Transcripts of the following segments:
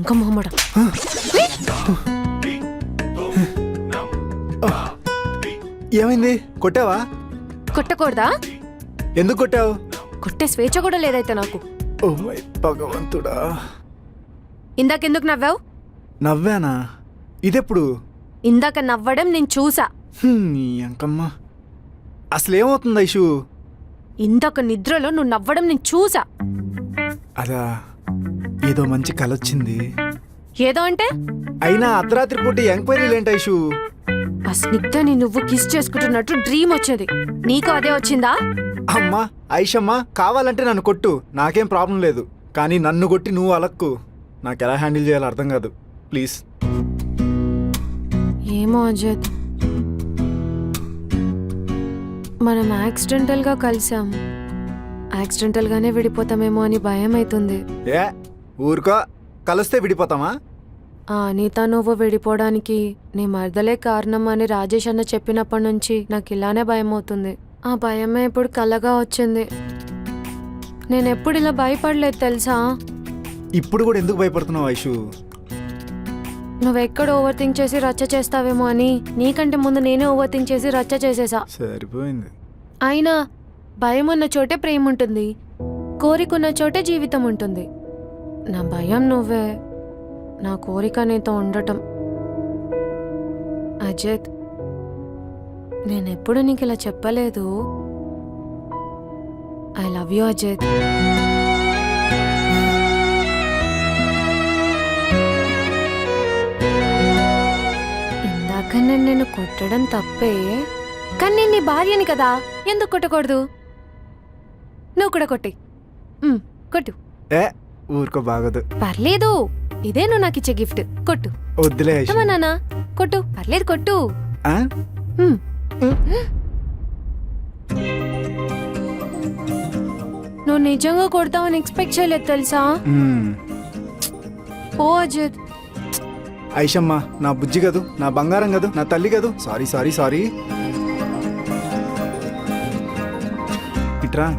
దొంగ మొహమ్మడ. ఏమైంది? కొట్టావా? కొట్టకూడదా? ఎందుకు కొట్టావు? కొట్టే స్వేచ్ఛ కూడా లేదైతే నాకు. ఓ మై భగవంతుడా. ఇందాకెందుకు నవ్వావు? నవ్వానా? ఇదెప్పుడు? ఇందాక నవ్వడం నేను చూసా. నీ అంకమ్మ. అసలేమవుతుంది ఐషు? ఇందాక నిద్రలో నువ్వు నవ్వడం నేను చూసా. అదా, ఏదో మంచి కలొచ్చింది. ఏదో అంటే? అయినా అర్ధరాత్రి పూట ఎంక్వైరీలేంటి ఐషు? ఆ స్నిగ్ధని నువ్వు కిస్ చేసుకుంటున్నట్టు డ్రీమ్ వచ్చింది. నీకు అదే వచ్చిందా? అమ్మా ఐషమ్మా, కావాలంటే నన్ను కొట్టు, నాకేం ప్రాబ్లం లేదు. కానీ నన్ను కొట్టి నువ్వు అలక్కు. నాకు ఎలా హ్యాండిల్ చేయాలో అర్థం కాదు. ప్లీజ్. ఏమో అజయ్, మనం యాక్సిడెంటల్గా కలిసాం. యాక్సిడెంటల్గానే విడిపోతామేమో అని భయం అవుతుంది. ఏ ఊరుకో, కలిస్తే విడిపోతామా? అనిత నువ్వు విడిపోవడానికి నీ మరదలే కారణం అని రాజేష్ అన్న చెప్పినప్పటి నుంచి నాకు ఇలానే భయం అవుతుంది. ఆ భయమే ఇప్పుడు కలగా వచ్చింది. నేనెప్పుడు ఇలా భయపడలేదు తెలుసా? ఇప్పుడు కూడా ఎందుకు భయపడుతున్నావు ఐషు? నువ్వెక్కడ ఓవర్ థింక్ చేసి రచ్చ చేస్తావేమో అని నీకంటే ముందు నేనే ఓవర్ థింక్ చేసి రచ్చ చేసేసా. సరిపోయింది. అయినా భయం ఉన్న చోటే ప్రేమ ఉంటుంది, కోరికున్న చోటే జీవితం ఉంటుంది. నా భయం నువ్వే, నా కోరిక నీతో ఉండటం. అజిత్, నేనెప్పుడు నీకు ఇలా చెప్పలేదు. I love you Ajith. ఇందాక నేను కొట్టడం తప్పే, కానీ నేను నీ భార్యని కదా, ఎందుకు కొట్టకూడదు? నువ్వు కూడా కొట్టి. కొట్టు. ఏ ఊరుకో, బాగోదు. పర్లేదు, ఇదే నువ్వు నాకు ఇచ్చే గిఫ్ట్. కొట్టు. వద్దులే ఐషు. నాన్న కొట్టు, పర్లేదు కొట్టు. ఆ? నువ్వు నిజంగా కొడతావని ఎక్స్పెక్ట్ చేయలేదు తెలుసా? ఓ అజిత్. ఐషమ్మ నా బుజ్జి కదూ, నా బంగారం కదూ, నా తల్లి కదూ. Sorry sorry sorry. ఇట్రా.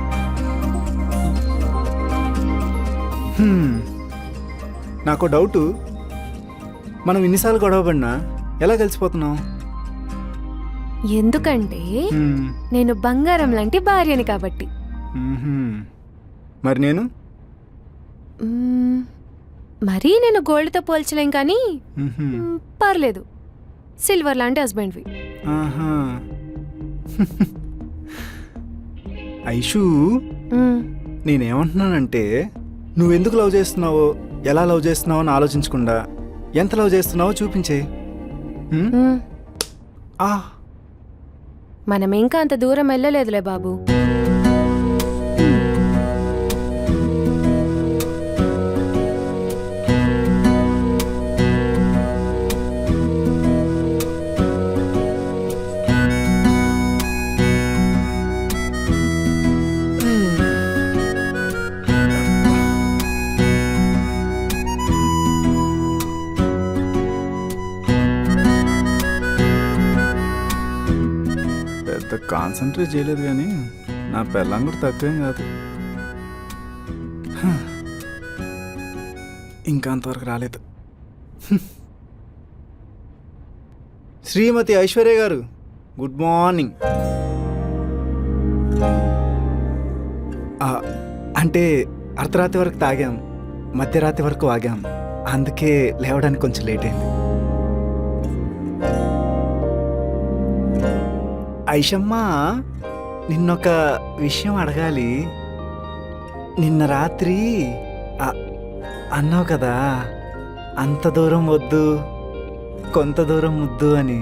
నాకు డౌటు, మనం ఇన్నిసార్లు గొడవపడినా ఎలా కలిసిపోతున్నావు? ఎందుకంటే నేను బంగారం లాంటి భార్యని కాబట్టి. మరి నేను మరీ నేను గోల్డ్తో పోల్చలేం, కానీ పర్లేదు, సిల్వర్ లాంటి హస్బెండ్వి. ఐషు, నేనేమంటున్నానంటే, నువ్వెందుకు లవ్ చేస్తున్నావో, ఎలా లవ్ చేస్తున్నావో అని ఆలోచించకుండా ఎంత లవ్ చేస్తున్నావో చూపించే. మనం ఇంకా అంత దూరం వెళ్ళలేదులే బాబు. కాన్సన్ట్రేట్ చేయలేదు, కానీ నా పెళ్ళం కూడా తక్కువేం కాదు. ఇంకా అంతవరకు రాలేదు. శ్రీమతి ఐశ్వర్య గారు, గుడ్ మార్నింగ్. అంటే అర్ధరాత్రి వరకు తాగాం, మధ్యరాత్రి వరకు ఆగాం, అందుకే లేవడానికి కొంచెం లేట్ అయింది. ఐషమ్మ, నిన్నొక విషయం అడగాలి. నిన్న రాత్రి అన్నావు కదా, అంత దూరం వద్దు, కొంత దూరం ముద్దు అని.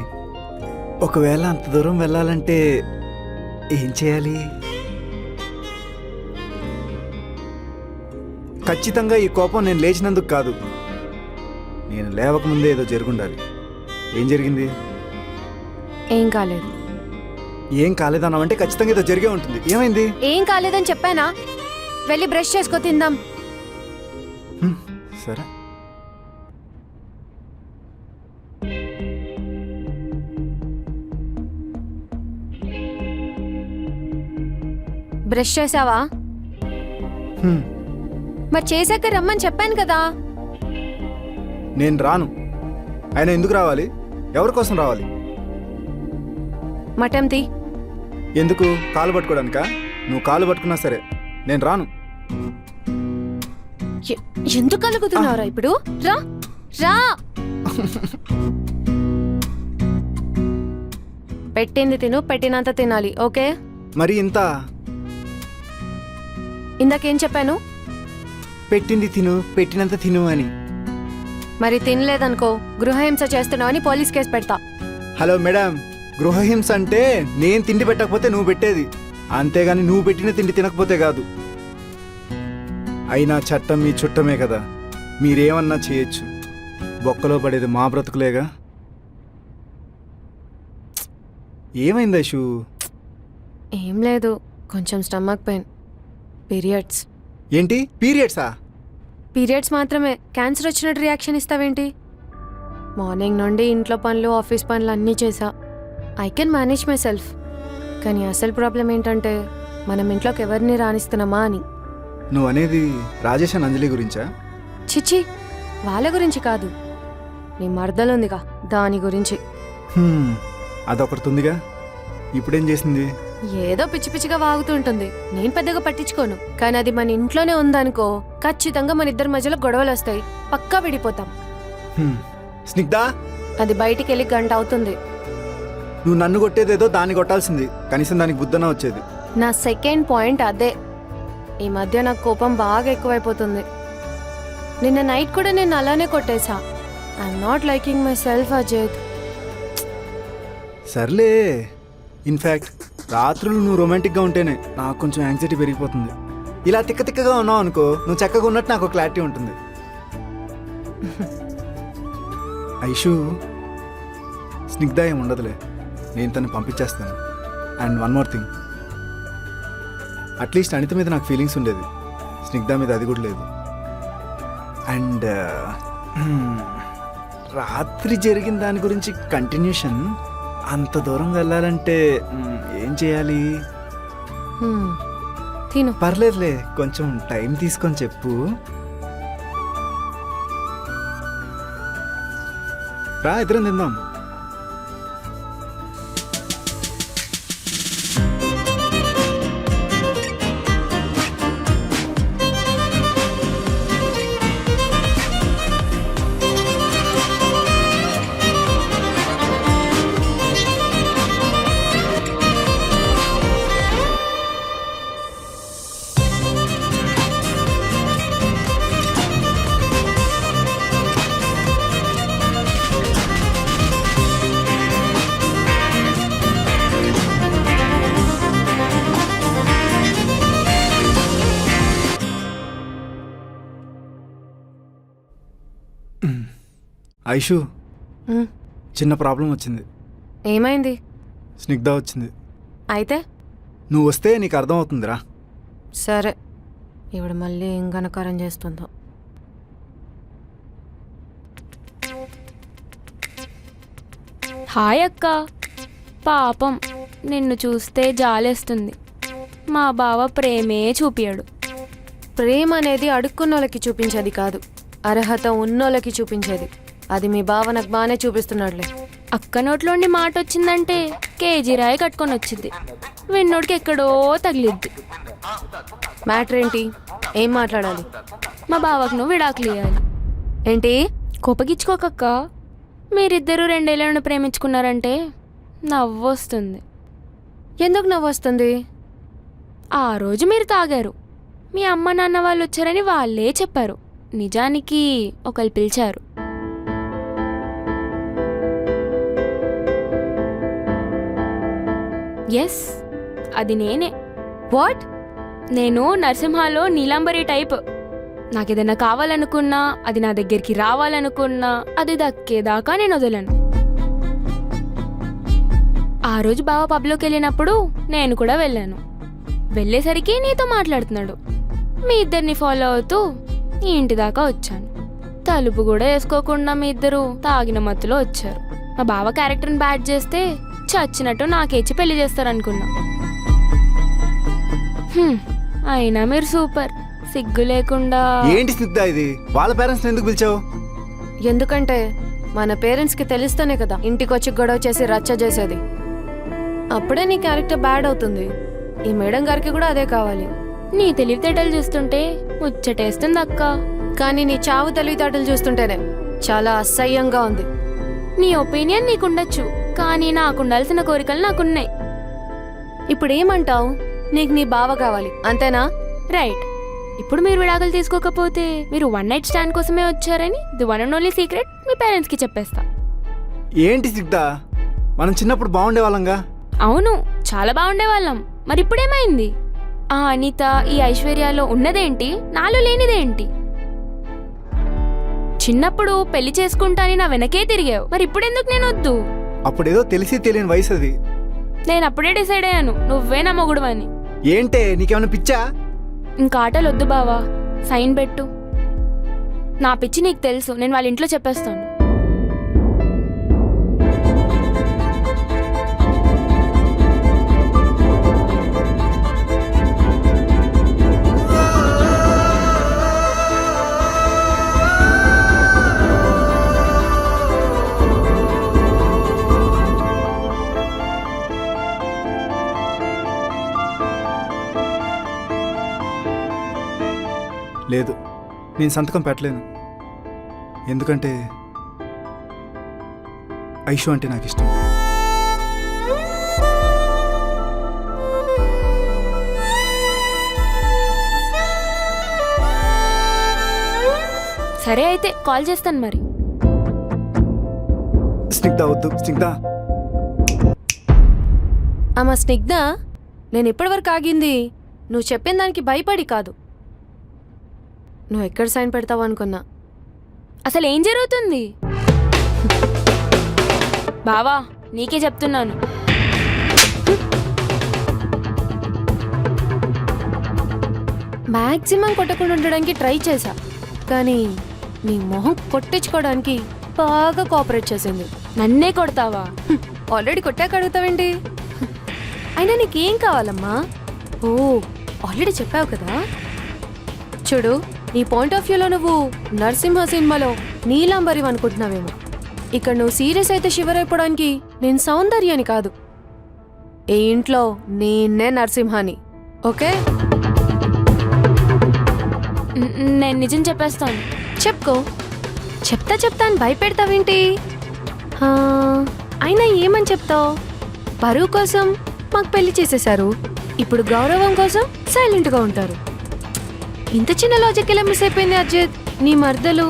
ఒకవేళ అంత దూరం వెళ్ళాలంటే ఏం చేయాలి? ఖచ్చితంగా ఈ కోపం నేను లేచినందుకు కాదు, నేను లేవకముందే ఏదో జరుగుండాలి. ఏం జరిగింది? ఏం కాలేదు. ఏం కాలేదన్నావంటే ఖచ్చితంగా ఏదో జరిగే ఉంటుంది. ఏమైంది? ఏం కాలేదని చెప్పానా? వెళ్ళి బ్రష్ చేసుకో, తిందాం. సరే. బ్రష్ చేసావా? మరి చేశాక రమ్మని చెప్పాను కదా. నేను రాను. ఆయన ఎందుకు రావాలి? ఎవరి కోసం రావాలి? మటం తీ. ఎందుకు? కాలు పట్టుకోవడానికా? నువ్వు కాలు పట్టుకున్నా సరే నేను రాను. ఎందుకు కలుగుతున్నావురా ఇప్పుడు? రా రా. పెట్టింది తిను, పెట్టినంత తినాలి. ఓకే? మరి ఇంత ఇందాకేం చెప్పాను? పెట్టింది తిను, పెట్టినంత తిను అని. మరి తినలేదనుకో గృహహింస చేస్తున్నావని పోలీస్ కేసు పెడతా. హలో మేడం, గృహహింస అంటే నేను తిండి పెట్టకపోతే నువ్వు పెట్టేది, అంతేగాని నువ్వు పెట్టిన తిండి తినకపోతే కాదు. అయినా చట్టం మీ చుట్టమే కదా, మీరేమన్నా చేయొచ్చు. బొక్కలో పడేది మా బ్రతుకులేగా. ఏమైంది ఐషు? ఏం లేదు, కొంచెం స్టమక్ పెయిన్. పీరియడ్స్. ఏంటి పీరియడ్సా? పీరియడ్స్ మాత్రమే, క్యాన్సర్ వచ్చినట్టు రియాక్షన్ ఇస్తావేంటి? మార్నింగ్ నుండి ఇంట్లో పనులు, ఆఫీస్ పనులు అన్నీ చేసా. I can manage my self. కానీ అసలు ప్రాబ్లం ఏంటంటే మనం ఇంట్లోకి ఎవరిని రాణిస్తున్నామా అని. నువ్వు అనేది రాజేష్ అండ్ అంజలి గురించా? చిచ్చి, వాళ్ళ గురించి కాదు, నీ మర్దలుందిగా దాని గురించి. అదొకటి ఉందిగా, ఇప్పుడేం చేసింది? ఏదో పిచ్చి పిచ్చిగా వాగుతుంటుంది, నేను పెద్దగా పట్టించుకోను. కానీ అది మన ఇంట్లోనే ఉందనుకో ఖచ్చితంగా మన ఇద్దరి మధ్యలో గొడవలు వస్తాయి, పక్కా విడిపోతాం. స్నిగ్ధ, అది బయటికి వెళ్ళి గంట అవుతుంది. నువ్వు నన్ను కొట్టేదేదో దాన్ని కొట్టాల్సింది, కనీసం దానికి బుద్ధన వచ్చేది. నా సెకండ్ పాయింట్ అదే. ఈ మధ్య నాకు కోపం బాగా ఎక్కువైపోతుంది. నిన్న నైట్ కూడా నేను అలానే కొట్టేశా. I'm not liking myself Ajay. సర్లే, ఇన్ఫ్యాక్ట్ రాత్రులు నువ్వు రొమాంటిక్గా ఉంటేనే నాకు కొంచెం యాంగ్జైటీ పెరిగిపోతుంది. ఇలా తిక్క తిక్కగా ఉన్నావు అనుకో, నువ్వు చక్కగా ఉన్నట్టు నాకు క్లారిటీ ఉంటుంది. ఐషు, స్నిగ్ధ ఏం ఉండదులే, నేను తను పంపించేస్తాను. And one more thing, at least Anitha మీద నాకు ఫీలింగ్స్ ఉండేది, స్నిగ్ధ మీద అది కూడా లేదు. అండ్ రాత్రి జరిగిన దాని గురించి కంటిన్యూషన్. అంత దూరం వెళ్ళాలంటే ఏం చేయాలి? తిను. పర్లేదులే, కొంచెం టైం తీసుకొని చెప్పు. రా, ఇద్దరం తిందాం. ఐషు, చిన్న ప్రాబ్లం వచ్చింది. ఏమైంది? స్నిగ్ధ వచ్చింది. అయితే నువ్వు వస్తే నీకు అర్థమవుతుందిరా. సరే, ఇవిడ మళ్ళీ ఏం ఘనకారం చేస్తుందో. హాయ్ అక్క. పాపం నిన్ను చూస్తే జాలేస్తుంది. మా బావ ప్రేమే చూపియాడు. ప్రేమ అనేది అడుక్కున్నోళ్ళకి చూపించేది కాదు, అర్హత ఉన్నోళ్ళకి చూపించేది. అది మీ బావ నాకు బాగానే చూపిస్తున్నాడులే. అక్క నోట్లోండి మాట వచ్చిందంటే కేజీ రాయి కట్టుకొని వచ్చింది. విన్నోడికి ఎక్కడో తగిలిద్ది. మ్యాటర్ ఏంటి? ఏం మాట్లాడాలి? మా బావకు నువ్వు విడాకులు ఇవ్వాలి. ఏంటి? కోపగిచ్చుకోకక్క. మీరిద్దరూ 2 ఏళ్ళను ప్రేమించుకున్నారంటే నవ్వు వస్తుంది. ఎందుకు నవ్వు వస్తుంది? ఆ రోజు మీరు తాగారు, మీ అమ్మ నాన్న వాళ్ళు వచ్చారని వాళ్ళే చెప్పారు. నిజానికి ఒకళ్ళు పిలిచారు. ఎస్, అది నేనే. వాట్? నేను నరసింహాలో నీలాంబరి టైప్. నాకేదైనా కావాలనుకున్నా, అది నా దగ్గరికి రావాలనుకున్నా, అది దక్కేదాకా నేను వదలను. ఆ రోజు బావ పబ్లోకి వెళ్ళినప్పుడు నేను కూడా వెళ్ళాను. వెళ్ళేసరికి నీతో మాట్లాడుతున్నాడు. మీ ఇద్దరిని ఫాలో అవుతూ ఈ ఇంటి దాకా వచ్చాను. తలుపు కూడా వేసుకోకుండా మీ ఇద్దరు తాగిన మత్తులో వచ్చారు. మా బావ క్యారెక్టర్ని బ్యాడ్ చేస్తే చచ్చినట్టు నాకేచి పెళ్లి చేస్తారనుకున్నా. అయినా మీరు సూపర్. సిగ్గు లేకుండా. ఏంటి స్నిగ్ధ ఇది? వాళ్ళ పేరెంట్స్ ఎందుకు పిలిచావు? ఎందుకంటే మన పేరెంట్స్కి తెలిస్తేనే కదా ఇంటికొచ్చి గొడవ చేసి రచ్చ చేసేది. అప్పుడే నీ క్యారెక్టర్ బ్యాడ్ అవుతుంది. ఈ మేడం గారికి కూడా అదే కావాలి. నీ తెలివితేటలు చూస్తుంటే ముచ్చటేస్తుంది అక్క. కానీ నీ చావు తెలివితేటలు చూస్తుంటేనే చాలా అసహ్యంగా ఉంది. నీ ఒపీనియన్ నీకుండొచ్చు, కానీ నాకుండాల్సిన కోరికలు నాకున్నాయి. ఇప్పుడు ఏమంటావు? నీకు నీ బావ కావాలి అంతేనా? రైట్. ఇప్పుడు మీరు విడాకులు తీసుకోకపోతే మీరు వన్ నైట్ స్టాండ్ కోసమే వచ్చారని the one and only secret me parents కి చెప్పేస్తా. ఏంటి సిగ్ధ, మనం చిన్నప్పుడు బాగుండే వాళ్ళంగా. అవును, చాలా బాగుండే వాళ్ళం. మరి ఇప్పుడేమైంది? ఆ అనిత, ఈ ఐశ్వర్యాలో ఉన్నదేంటి, నాలో లేనిదేంటి? చిన్నప్పుడు పెళ్లి చేసుకుంటాని నా వెనకే తిరిగావు, మరి ఇప్పుడెందుకు నేను వద్దు? అప్పుడేదో తెలిసి తెలియని వయసు అది. నేను అప్పుడే డిసైడ్ అయ్యాను నువ్వే నా మొగుడు అని. ఏంటే నీకేమైనా పిచ్చా? ఇంకా ఆటలు వద్దు బావా, సైన్ పెట్టు. నా పిచ్చి నీకు తెలుసు, నేను వాళ్ళ ఇంట్లో చెప్పేస్తాను. లేదు, నేను సంతకం పెట్టలేను. ఎందుకంటే ఐషు అంటే నాకు ఇష్టం. సరే అయితే కాల్ చేస్తాను మరి. స్నిగ్ధ వద్దు, స్నిగ్ధ. అమ్మా స్నిగ్ధ, నేను ఇప్పటివరకు ఆగింది నువ్వు చెప్పిన దానికి భయపడి కాదు. నువ్వు ఎక్కడ సైన్ పెడతావు అనుకున్నా. అసలు ఏం జరుగుతుంది బావా? నీకే చెప్తున్నాను. మ్యాక్సిమం కొట్టకుండా ఉండడానికి ట్రై చేశా, కానీ నీ మొహం కొట్టించుకోవడానికి బాగా కోఆపరేట్ చేసింది. నన్నే కొడతావా? ఆల్రెడీ కొట్టాక అడుగుతావేంటి? అయినా నీకేం కావాలమ్మా? ఓ, ఆల్రెడీ చెప్పావు కదా. చూడు, నీ పాయింట్ ఆఫ్ వ్యూలో నువ్వు నరసింహ సినిమాలో నీలాంబరి అనుకుంటున్నావేమో. ఇక్కడ నువ్వు సీరియస్ అయితే షివర్ అయిపోవడానికి నేను సౌందర్యాని కాదు, ఈ ఇంట్లో నేనే నరసింహాని. ఓకే? నేను నిజం చెప్పేస్తాను. చెప్పుకో. చెప్తా అని భయపెడతావేంటి? అయినా ఏమని చెప్తావు? పరువు కోసం మాకు పెళ్లి చేసేశారు, ఇప్పుడు గౌరవం కోసం సైలెంట్గా ఉంటారు. ఇంత చిన్న లాజిక్ ఎలా మిస్ అయిపోయింది అజిత్? నీ మర్దలు.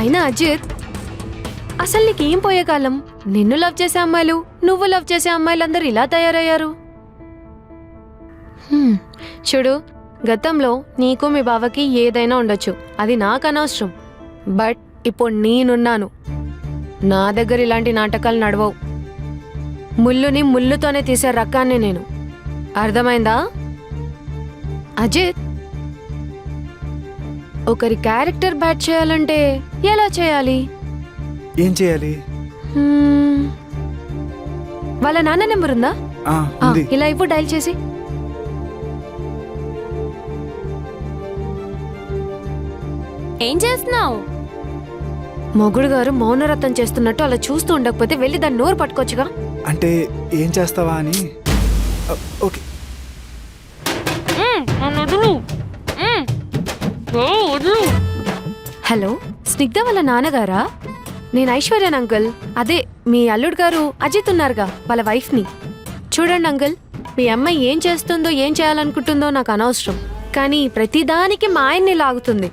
అయినా అజిత్, అసలు నీకేం పోయే కాలం? నిన్ను లవ్ చేసే అమ్మాయిలు, నువ్వు లవ్ చేసే అమ్మాయిలందరూ ఇలా తయారయ్యారు. చూడు, గతంలో నీకు మీ బావకి ఏదైనా ఉండొచ్చు, అది నాకు అనవసరం. బట్ ఇప్పుడు నేనున్నాను, నా దగ్గర ఇలాంటి నాటకాలు నడవవు. ముళ్ళుని ముళ్ళుతోనే తీసే రకాన్ని నేను. అర్థమైందా అజిత్? ఒకరి క్యారెక్టర్ బ్యాట్ చేయాలంటే ఎలా చేయాలి? ఏం చేయాలి? వాళ్ళ నాన్న నెంబర్ ఉందా? ఉంది. ఇలా ఇవ్వు, డైల్ చేసి. ఏం చేస్తున్నావు? మొగుడు గారు మౌనరత్నం చేస్తున్నట్టు అలా చూస్తూ ఉండకపోతే వెళ్ళి దాన్ని నోరు పట్టుకోవచ్చుగా. అంటే ఏం చేస్తావా అని. ఓకే. హలో, స్నిగ్ధ వాళ్ళ నాన్నగారా? నేను ఐశ్వర్యన్ అంకుల్. అదే మీ అల్లుడు గారు అజిత్ ఉన్నారుగా, వాళ్ళ వైఫ్ని. చూడండి అంకుల్, మీ అమ్మాయి ఏం చేస్తుందో ఏం చేయాలనుకుంటుందో నాకు అనవసరం, కానీ ప్రతిదానికి మా ఆయన్ని లాగుతుంది.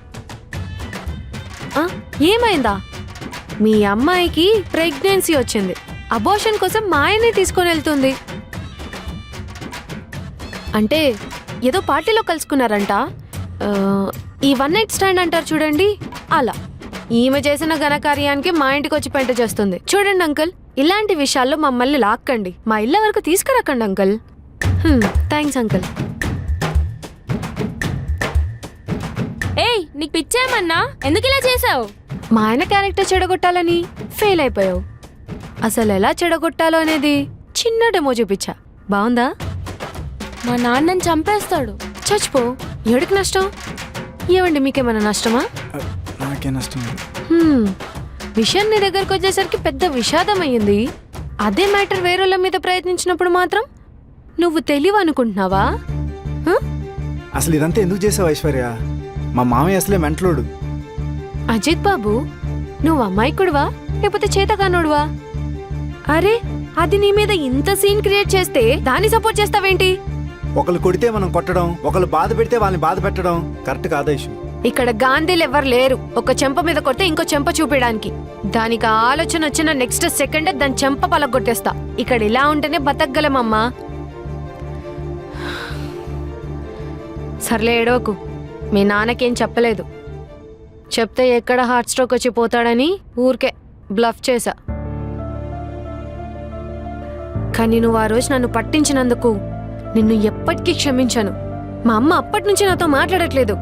ఏమైందా? మీ అమ్మాయికి ప్రెగ్నెన్సీ వచ్చింది, అబోర్షన్ కోసం మా ఆయన్ని తీసుకొని వెళ్తుంది. అంటే ఏదో పార్టీలో కలుసుకున్నారంట, ఈ వన్ నైట్ స్టాండ్ అంటారు చూడండి, అలా. ఈమె చేసిన ఘనకార్యానికి మా ఇంటికి వచ్చి పెంట చేస్తుంది. చూడండి అంకుల్, ఇలాంటి విషయాల్లో మమ్మల్ని లాక్కండి, మా ఇళ్ళ వరకు తీసుకురాకండి అంకుల్. Thanks uncle. ఏయ్, నీకు పిచ్చేమన్నా? ఎందుకు ఇలా చేసావు? మా ఆయన క్యారెక్టర్ చెడగొట్టాలని ఫెయిల్ అయిపోయావు. అసలు ఎలా చెడగొట్టాలో అనేది చిన్న డెమో చూపించా, బాగుందా? మా నాన్నని చంపేస్తాడు. చచ్చిపో, ఎవడికి నష్టం? ఏవండి మీకేమైనా నష్టమా? నాకే నష్టం లేదు. విషయం నీ దగ్గరకు వచ్చేసరికి పెద్ద విషాదం అయ్యింది. అదే మ్యాటర్ వేరేళ్ళ మీద ప్రయత్నించినప్పుడు మాత్రం నువ్వు తెలివి అనుకుంటున్నావా? హ? అసలు ఇదంతా ఎందుకు చేసావు ఐశ్వర్య? మా మామయ్య అసలే మెంటలోడు. అజిత్ బాబు, నువ్వు అమాయకుడువా లేకపోతే చేతగానోడువా? అరే, అది నీ మీద ఇంత సీన్ క్రియేట్ చేస్తే దాన్ని సపోర్ట్ చేస్తావేంటి? ఒకళ్ళు కొడితే మనం కొట్టడం, ఒకళ్ళు బాధ పెడితే వాళ్ళని బాధ పెట్టడం కరెక్ట్ కాదా ఐషు? ఇక్కడ గాంధీలు ఎవరు లేరు ఒక చెంప మీద కొడితే ఇంకో చెంప చూపించడానికి. దానికి ఆలోచన వచ్చిన నెక్స్ట్ సెకండ్ దాని చెంప పలగొట్టేస్తా. ఇక్కడ ఇలా ఉంటేనే బతకగలమమ్మా. సర్లే ఏడవకు, మీ నాన్నకేం చెప్పలేదు. చెప్తే ఎక్కడ హార్ట్ స్ట్రోక్ వచ్చి పోతాడని ఊరికే బ్లఫ్ చేశా. కానీ నువ్వు ఆ రోజు నన్ను పట్టించినందుకు నిన్ను ఎప్పటికీ క్షమించాను. మా అమ్మ అప్పటి నుంచి నాతో మాట్లాడట్లేదు.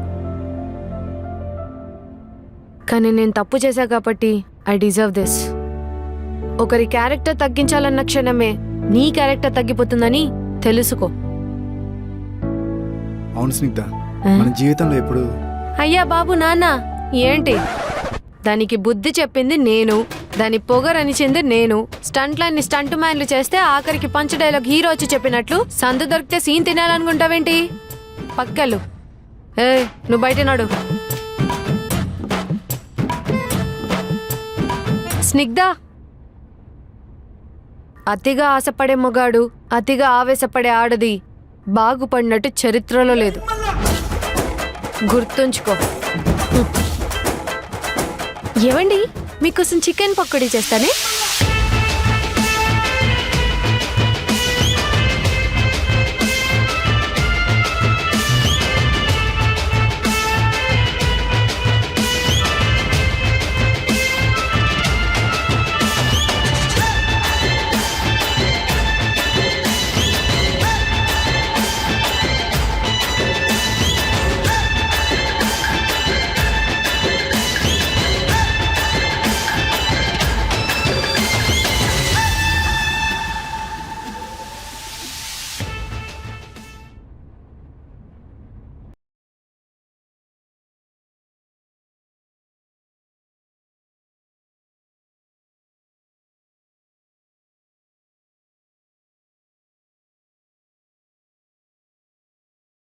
కానీ నేను తప్పు చేశా కాబట్టి ఐ డిజర్వ్ దిస్. ఒకరి క్యారెక్టర్ తగ్గించాలన్న క్షణమే నీ క్యారెక్టర్ తగ్గిపోతుందని తెలుసుకో. అవును స్నిగ్ధ, మన జీవితంలో ఎప్పుడు అయ్యా బాబు నాన్న ఏంటి? దానికి బుద్ధి చెప్పింది నేను, దాని పొగరనిచింది నేను. స్టంట్లన్నీ స్టంట్ మ్యాన్లు చేస్తే ఆఖరికి పంచ్ డైలాగ్ హీరో వచ్చి చెప్పినట్లు సందు దొరికితే సీన్ తినాలనుకుంటావేంటి? పక్కలు ఏ నువ్వు బయట నాడు. స్నిగ్ధ, అతిగా ఆశపడే మొగాడు, అతిగా ఆవేశపడే ఆడది బాగుపడినట్టు చరిత్రలో లేదు. గుర్తుంచుకో. ఏవండి, మీకోసం చికెన్ పకోడీ చేస్తానే.